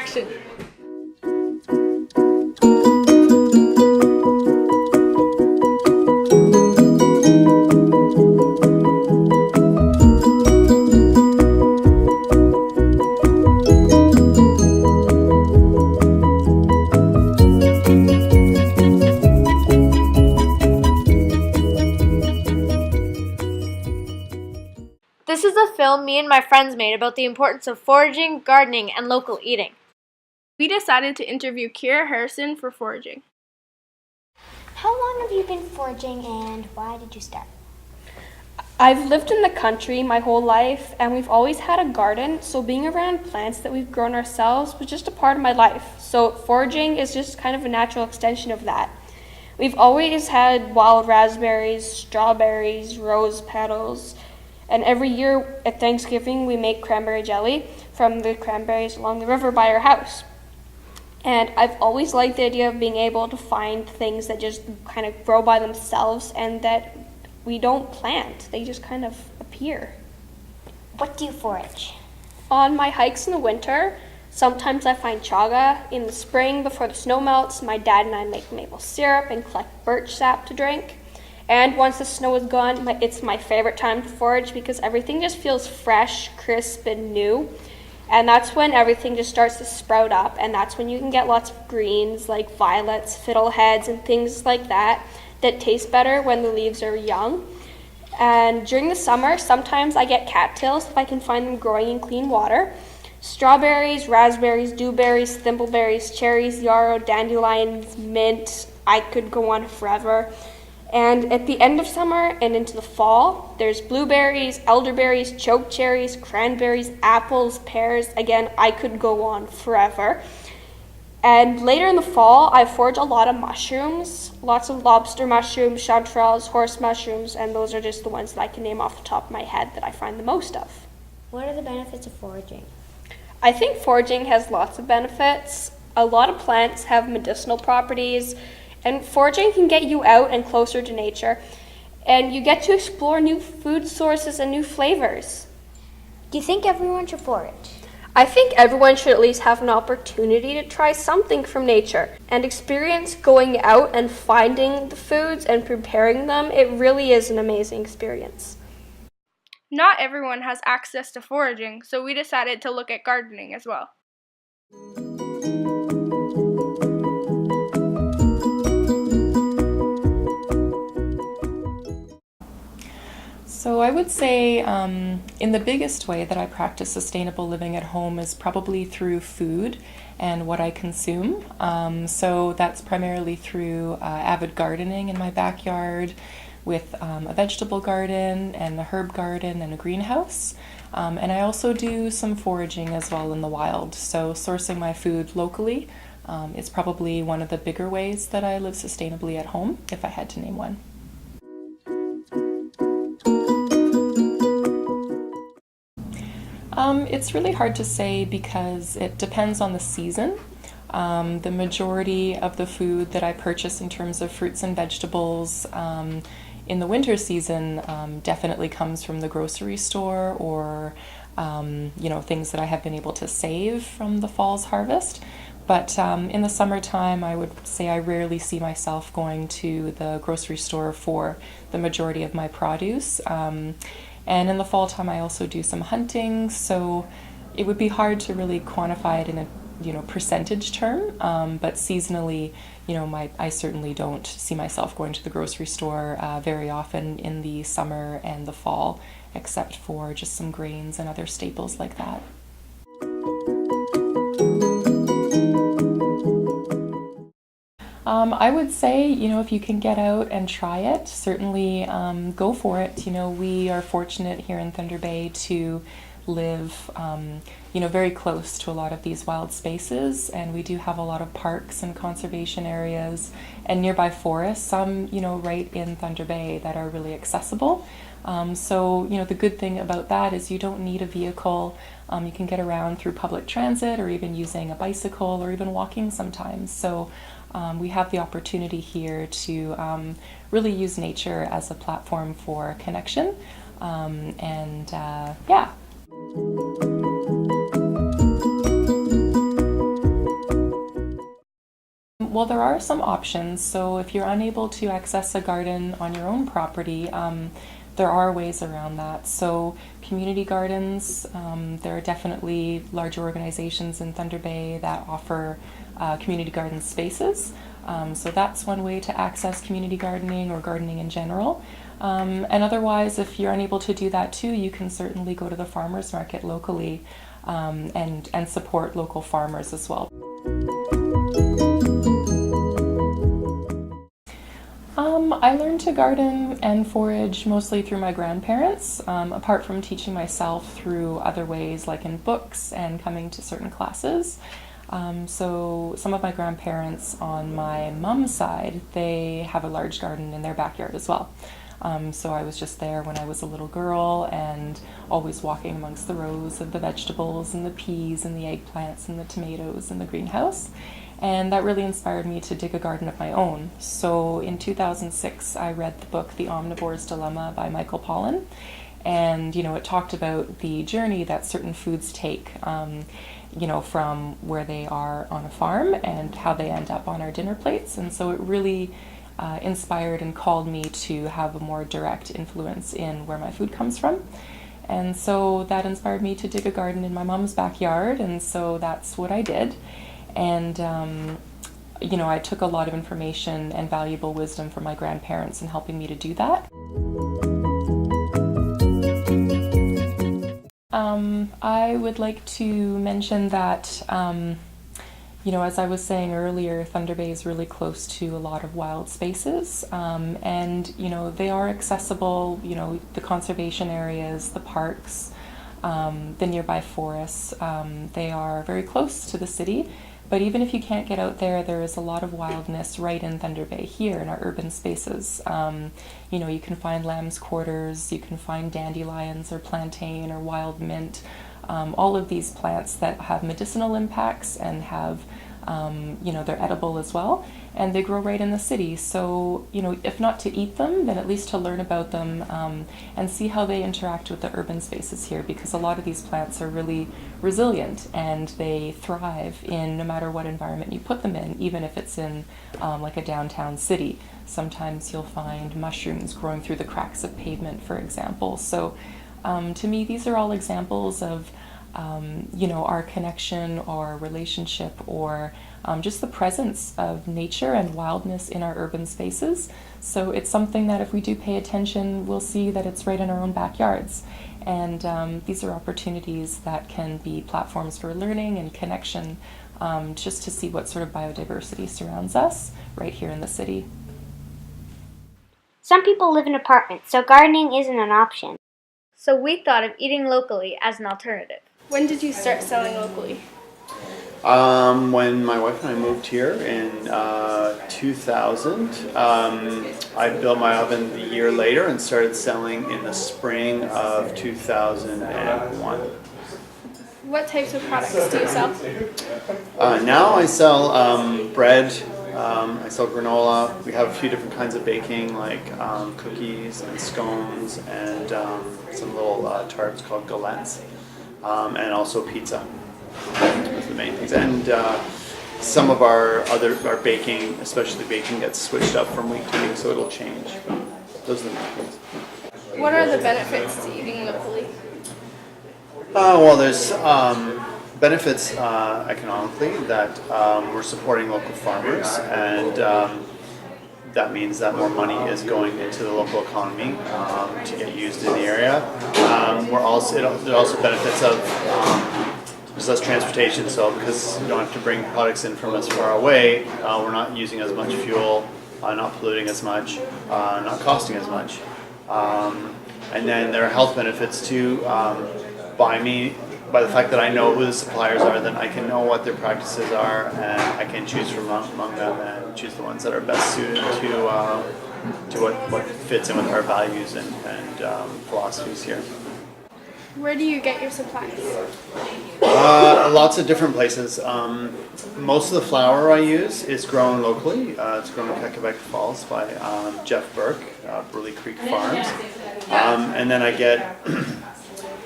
action. This is a film me and my friends made about the importance of foraging, gardening, and local eating. We decided to interview Kira Harrison for foraging. How long have you been foraging and why did you start? I've lived in the country my whole life and we've always had a garden, so being around plants that we've grown ourselves was just a part of my life. So foraging is just kind of a natural extension of that. We've always had wild raspberries, strawberries, rose petals, and every year at Thanksgiving we make cranberry jelly from the cranberries along the river by our house. And I've always liked the idea of being able to find things that just kind of grow by themselves and that we don't plant. They just kind of appear. What do you forage? On my hikes in the winter, sometimes I find chaga. In the spring, before the snow melts, my dad and I make maple syrup and collect birch sap to drink. And once the snow is gone, it's my favorite time to forage because everything just feels fresh, crisp, and new. And that's when everything just starts to sprout up, and that's when you can get lots of greens like violets, fiddleheads, and things like that taste better when the leaves are young. And during the summer, sometimes I get cattails if I can find them growing in clean water. Strawberries, raspberries, dewberries, thimbleberries, cherries, yarrow, dandelions, mint. I could go on forever. And at the end of summer and into the fall, there's blueberries, elderberries, chokecherries, cranberries, apples, pears. Again, I could go on forever. And later in the fall, I forage a lot of mushrooms, lots of lobster mushrooms, chanterelles, horse mushrooms, and those are just the ones that I can name off the top of my head that I find the most of. What are the benefits of foraging? I think foraging has lots of benefits. A lot of plants have medicinal properties, and foraging can get you out and closer to nature, and you get to explore new food sources and new flavors. Do you think everyone should forage? I think everyone should at least have an opportunity to try something from nature and experience going out and finding the foods and preparing them. It really is an amazing experience. Not everyone has access to foraging, so we decided to look at gardening as well. So I would say in the biggest way that I practice sustainable living at home is probably through food and what I consume. So that's primarily through avid gardening in my backyard with a vegetable garden and a herb garden and a greenhouse. And I also do some foraging as well in the wild. So sourcing my food locally is probably one of the bigger ways that I live sustainably at home, if I had to name one. It's really hard to say because it depends on the season. The majority of the food that I purchase in terms of fruits and vegetables in the winter season definitely comes from the grocery store or things that I have been able to save from the fall's harvest. But in the summertime, I would say I rarely see myself going to the grocery store for the majority of my produce. And in the fall time, I also do some hunting, so it would be hard to really quantify it in a percentage term. But seasonally, I certainly don't see myself going to the grocery store very often in the summer and the fall, except for just some grains and other staples like that. I would say, if you can get out and try it, certainly go for it. We are fortunate here in Thunder Bay to live, very close to a lot of these wild spaces, and we do have a lot of parks and conservation areas and nearby forests, some, right in Thunder Bay that are really accessible. So, the good thing about that is you don't need a vehicle. You can get around through public transit or even using a bicycle or even walking sometimes. So we have the opportunity here to really use nature as a platform for connection. Yeah. Well, there are some options. So if you're unable to access a garden on your own property, there are ways around that. So community gardens, there are definitely large organizations in Thunder Bay that offer community garden spaces. So that's one way to access community gardening or gardening in general. And otherwise, if you're unable to do that too, you can certainly go to the farmers market locally and support local farmers as well. I learned to garden and forage mostly through my grandparents, apart from teaching myself through other ways like in books and coming to certain classes. So some of my grandparents on my mom's side, they have a large garden in their backyard as well. So I was just there when I was a little girl and always walking amongst the rows of the vegetables and the peas and the eggplants and the tomatoes in the greenhouse. And that really inspired me to dig a garden of my own. So in 2006, I read the book The Omnivore's Dilemma by Michael Pollan. And, it talked about the journey that certain foods take, from where they are on a farm and how they end up on our dinner plates. And so it really inspired and called me to have a more direct influence in where my food comes from. And so that inspired me to dig a garden in my mom's backyard. And so that's what I did. And, I took a lot of information and valuable wisdom from my grandparents in helping me to do that. I would like to mention that, as I was saying earlier, Thunder Bay is really close to a lot of wild spaces, and, they are accessible, the conservation areas, the parks, the nearby forests, they are very close to the city. But even if you can't get out there, there is a lot of wildness right in Thunder Bay here in our urban spaces. You can find lamb's quarters, you can find dandelions or plantain or wild mint, all of these plants that have medicinal impacts and have, they're edible as well. And they grow right in the city. So, if not to eat them, then at least to learn about them and see how they interact with the urban spaces here, because a lot of these plants are really resilient and they thrive in no matter what environment you put them in, even if it's in like a downtown city. Sometimes you'll find mushrooms growing through the cracks of pavement, for example. So to me, these are all examples of our connection or relationship or just the presence of nature and wildness in our urban spaces. So it's something that if we do pay attention, we'll see that it's right in our own backyards. And these are opportunities that can be platforms for learning and connection, just to see what sort of biodiversity surrounds us right here in the city. Some people live in apartments, so gardening isn't an option. So we thought of eating locally as an alternative. When did you start selling locally? When my wife and I moved here in 2000, I built my oven a year later and started selling in the spring of 2001. What types of products do you sell? Now I sell bread, I sell granola. We have a few different kinds of baking like cookies and scones and some little tarts called galettes, and also pizza. Those are the main things. And some of our baking, especially baking, gets switched up from week to week, so it'll change. But those are the main things. What are the benefits to eating locally? Well, there's benefits economically that we're supporting local farmers, and that means that more money is going into the local economy to get used in the area. There are also benefits of there's less transportation, so because we don't have to bring products in from as far away, we're not using as much fuel, not polluting as much, not costing as much. And then there are health benefits too. By the fact that I know who the suppliers are, then I can know what their practices are, and I can choose from among them and choose the ones that are best suited to what fits in with our values and philosophies here. Where do you get your supplies? Lots of different places. Most of the flour I use is grown locally. It's grown in Quebec Falls by Jeff Burke, Burley Creek Farms. And then I get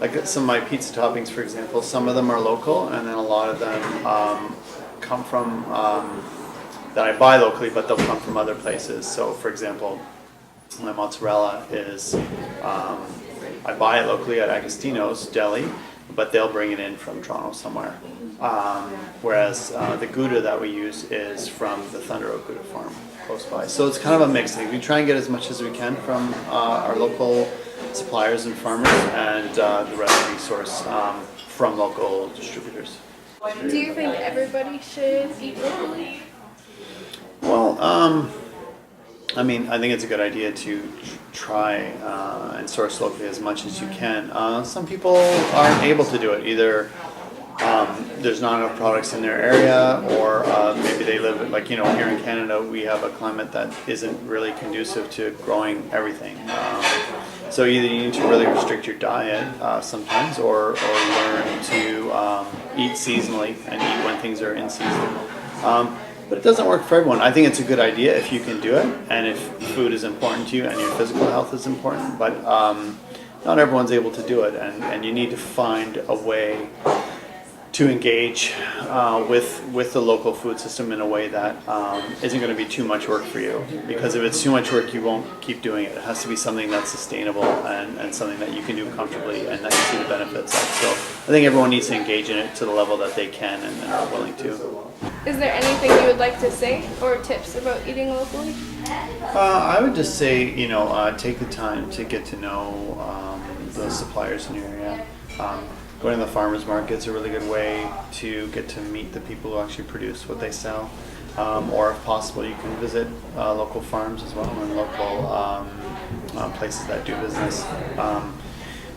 like some of my pizza toppings, for example. Some of them are local, and then a lot of them come from that I buy locally, but they'll come from other places. So, for example, my mozzarella is I buy it locally at Agostino's Deli, but they'll bring it in from Toronto somewhere. Whereas the Gouda that we use is from the Thunder Oak Gouda farm close by. So it's kind of a mix thing. We try and get as much as we can from our local suppliers and farmers, and the rest we source from local distributors. Do you think everybody should eat locally? Well, I mean, I think it's a good idea to try and source locally as much as you can. Some people aren't able to do it. Either there's not enough products in their area, or maybe they live, like, you know, here in Canada, we have a climate that isn't really conducive to growing everything. So either you need to really restrict your diet sometimes, or learn to eat seasonally and eat when things are in season. But it doesn't work for everyone. I think it's a good idea if you can do it, and if food is important to you and your physical health is important, but not everyone's able to do it, and you need to find a way to engage with the local food system in a way that isn't going to be too much work for you. Because if it's too much work, you won't keep doing it. It has to be something that's sustainable and something that you can do comfortably and that you see the benefits of. So I think everyone needs to engage in it to the level that they can and are willing to. Is there anything you would like to say or tips about eating locally? I would just say, you know, take the time to get to know the suppliers in your area. Going to the farmers market is a really good way to get to meet the people who actually produce what they sell. Or if possible, you can visit local farms as well, and local places that do business.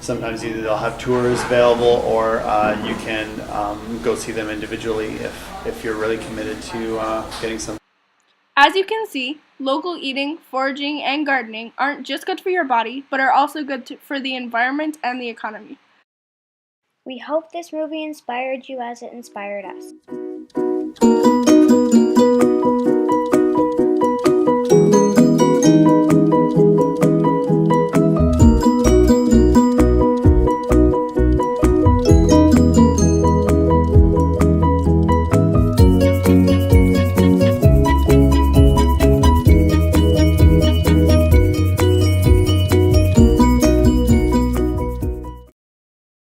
Sometimes either they'll have tours available, or you can go see them individually if you're really committed to getting some. As you can see, local eating, foraging, and gardening aren't just good for your body, but are also good for the environment and the economy. We hope this movie inspired you as it inspired us.